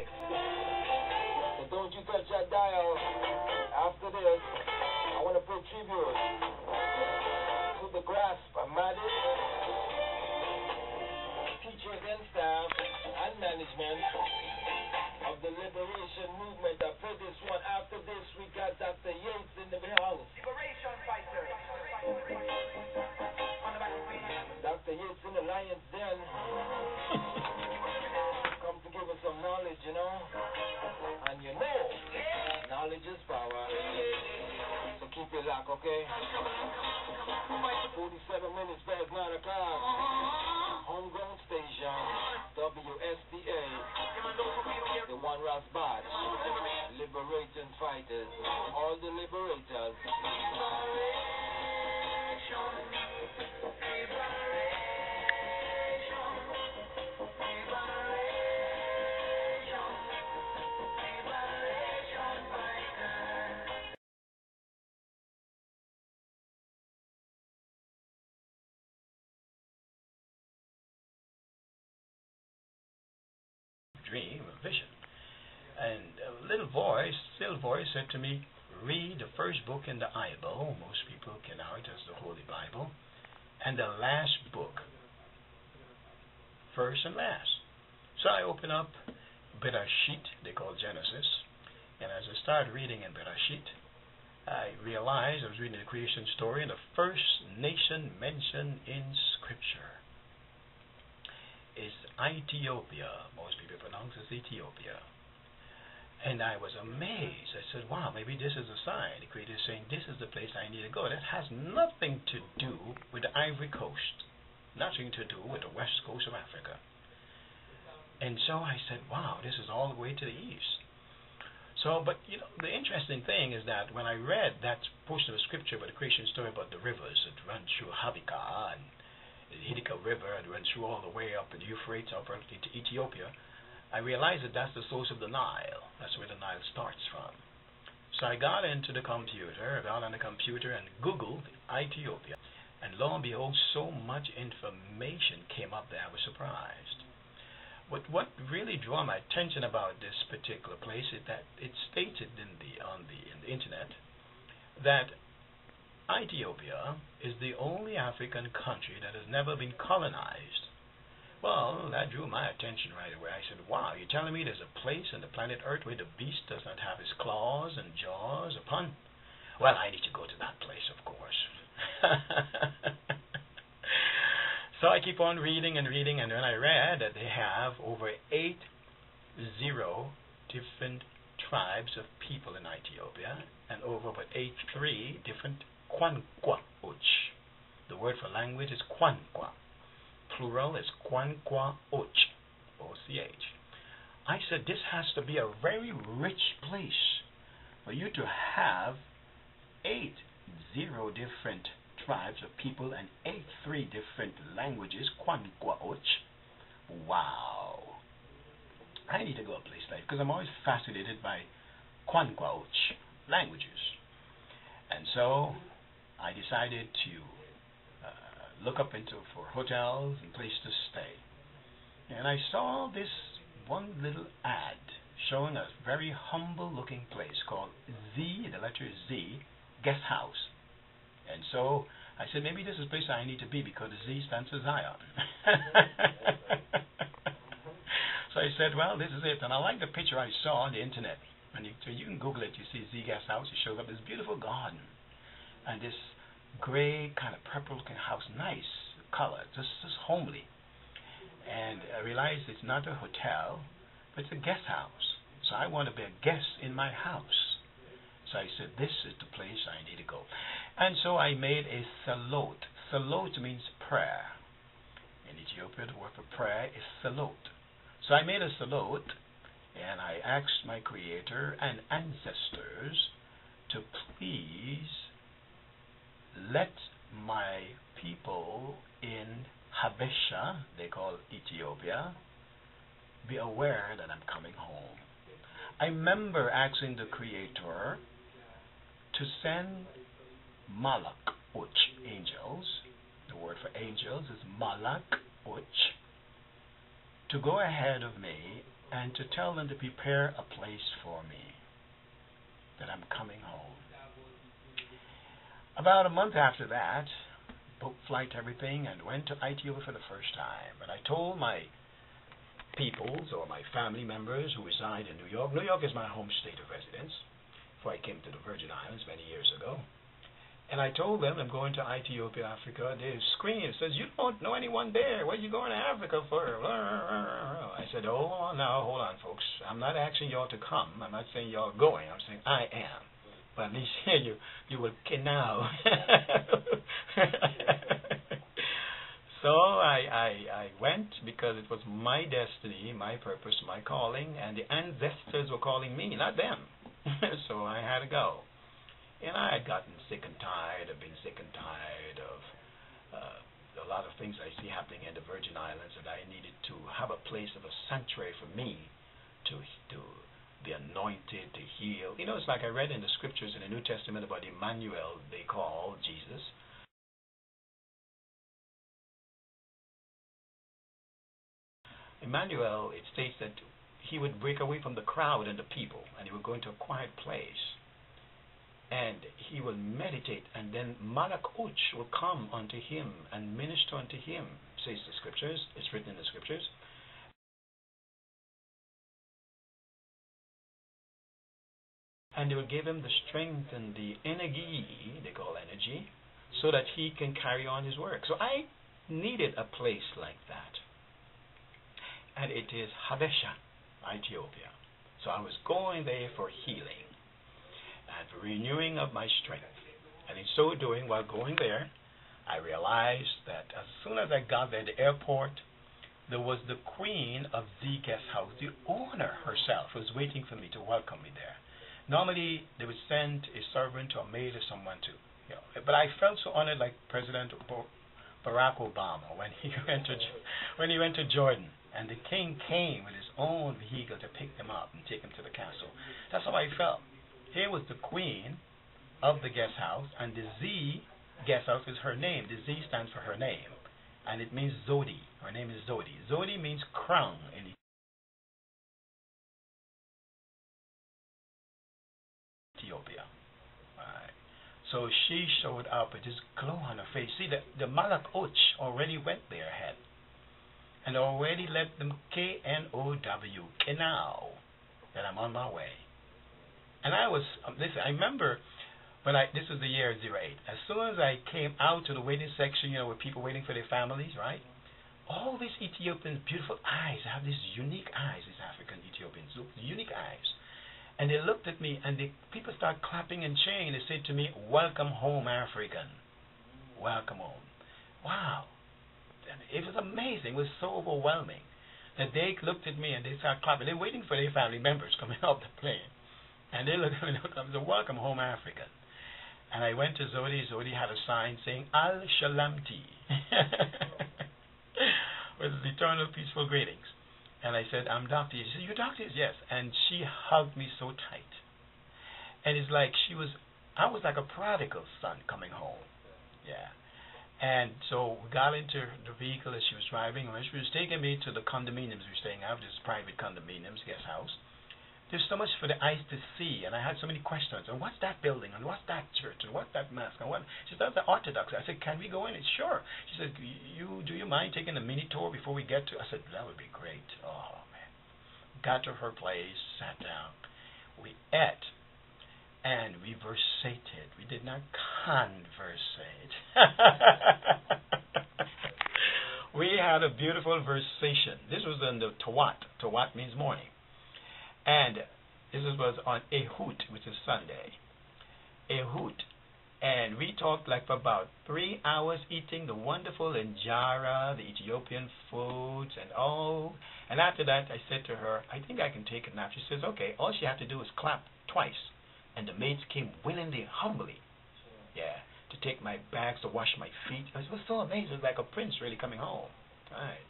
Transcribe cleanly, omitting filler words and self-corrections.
So don't you touch that dial. After this, I want to pay tribute to the Graspmatyx teachers and staff and management of the liberation movement. I play this one. After this, we got Dr. Yates in the house. Liberation fighter. Dr. Yates in the lion's den. Come to give us some knowledge, you know. And you know, knowledge is power. So keep it locked, okay? 47 minutes past 9 o'clock. Homegrown station, WSDA. The one Ross Bad. Liberating fighters. All the liberators. Dream, a vision. And a little voice, still voice, said to me, read the first book in the Bible. Most people can know it as the Holy Bible. And the last book. First and last. So I open up Bereshit, they call Genesis. And as I started reading in Bereshit, I realized I was reading the creation story, and the first nation mentioned in Scripture is Ethiopia. Most people pronounce it Ethiopia. And I was amazed. I said, wow, maybe this is a sign. The Creator is saying, this is the place I need to go. That has nothing to do with the Ivory Coast. Nothing to do with the west coast of Africa. And so I said, wow, this is all the way to the east. So, but, you know, the interesting thing is that when I read that portion of the Scripture about the creation story about the rivers that run through Havika and the Hidika River and runs through all the way up in the Euphrates up into Ethiopia, I realized that that's the source of the Nile. That's where the Nile starts from. So I got into the computer, got on the computer and Googled Ethiopia. And lo and behold, so much information came up that I was surprised. But what really drew my attention about this particular place is that it stated in the internet that Ethiopia is the only African country that has never been colonized. Well, that drew my attention right away. I said, wow, you're telling me there's a place on the planet Earth where the beast does not have his claws and jaws upon? Well, I need to go to that place, of course. So I keep on reading, and then I read that they have over 80 different tribes of people in Ethiopia, and over about 83 different Kwankwa-och. The word for language is Kwankwa. Plural is Kwankwa-och, O-C-H. I said this has to be a very rich place for you to have 80 different tribes of people and 83 different languages, Kwankwa-och. Wow. I need to go a place like, because I'm always fascinated by Kwankwa-och languages. And so I decided to look up for hotels and places to stay. And I saw this one little ad showing a very humble looking place called Z, the letter Z, Guest House. And so I said, maybe this is the place I need to be because the Z stands for Zion. So I said, well, this is it. And I like the picture I saw on the internet. And you can Google it. You see Z Guest House. It shows up this beautiful garden. And this gray kind of purple looking house. Nice color. Just homely. And I realized it's not a hotel, but it's a guest house. So I want to be a guest in my house. So I said, this is the place I need to go. And so I made a salot. Salot means prayer. In Ethiopia, the word for prayer is salot. So I made a salot, and I asked my Creator and ancestors to please let my people in Habesha, they call Ethiopia, be aware that I'm coming home. I remember asking the Creator to send Malak-och angels. The word for angels is Malak-och, to go ahead of me and to tell them to prepare a place for me, that I'm coming home. About a month after that, booked flight, everything, and went to Ethiopia for the first time. And I told my peoples or my family members who reside in New York. New York is my home state of residence before I came to the Virgin Islands many years ago. And I told them I'm going to Ethiopia, Africa. They screamed, says, "You don't know anyone there. What are you going to Africa for?" I said, "Oh, now, hold on, folks. I'm not asking y'all to come. I'm not saying y'all going. I'm saying I am. But at least here you will now." So I went because it was my destiny, my purpose, my calling, and the ancestors were calling me, not them. So I had to go. And I had gotten sick and tired of being sick and tired of a lot of things I see happening in the Virgin Islands, that I needed to have a place of a sanctuary for me to be anointed, to heal. You know, it's like I read in the scriptures in the New Testament about Emmanuel, they call Jesus. Emmanuel, it states that he would break away from the crowd and the people, and he would go into a quiet place, and he will meditate, and then Malach Uch will come unto him and minister unto him, says the scriptures. It's written in the scriptures. And they will give him the strength and the energy, they call energy, so that he can carry on his work. So I needed a place like that. And it is Habesha, Ethiopia. So I was going there for healing and for renewing of my strength. And in so doing, while going there, I realized that as soon as I got there at the airport, there was the queen of the guest house, the owner herself, was waiting for me to welcome me there. Normally, they would send a servant or a maid or someone to, but I felt so honored, like President Barack Obama when he went to Jordan. And the king came with his own vehicle to pick them up and take them to the castle. That's how I felt. Here was the queen of the guest house, and the Z guest house is her name. The Z stands for her name, and it means Zodi. Her name is Zodi. Zodi means crown in Ethiopia. Right. So she showed up with this glow on her face. See, the Malach Uch already went there ahead, and already let them K-N-O-W, Kenau, that I'm on my way. And I was, listen, I remember when this was the year 08. As soon as I came out to the waiting section, with people waiting for their families, right? All these Ethiopians, beautiful eyes, have these unique eyes, these African Ethiopians, unique eyes. And they looked at me, and people started clapping and cheering. They said to me, "Welcome home, African. Welcome home." Wow. It was amazing. It was so overwhelming that they looked at me and they started clapping. They're waiting for their family members coming off the plane. And they looked at me and said, "Welcome home, African." And I went to Zodi. Zodi had a sign saying, "Al Shalamti," with eternal peaceful greetings. And I said, "I'm Dr. She said, "You Dr. Yes." And she hugged me so tight. And it's like I was like a prodigal son coming home. Yeah. And so we got into the vehicle that she was driving, and she was taking me to the condominiums we were staying at, this private condominiums, guest house. There's so much for the eyes to see, and I had so many questions. And what's that building? And what's that church? And what's that mosque? And what? She said, "That's the Orthodox." I said, "Can we go in?" Sure. She said, do you mind taking a mini tour before we get to? I said, "That would be great." Oh, man. Got to her place, sat down. We ate. And we versated. We did not conversate. We had a beautiful versation. This was in the Tawat. Tawat means morning. And this was on Ehut, which is Sunday. Ehut. And we talked like for about 3 hours, eating the wonderful injera, the Ethiopian foods, and all. And after that, I said to her, "I think I can take a nap." She says, "Okay." All she had to do was clap twice. And the maids came willingly, humbly, to take my bags, to wash my feet. It was so amazing. It was like a prince really coming home. Right.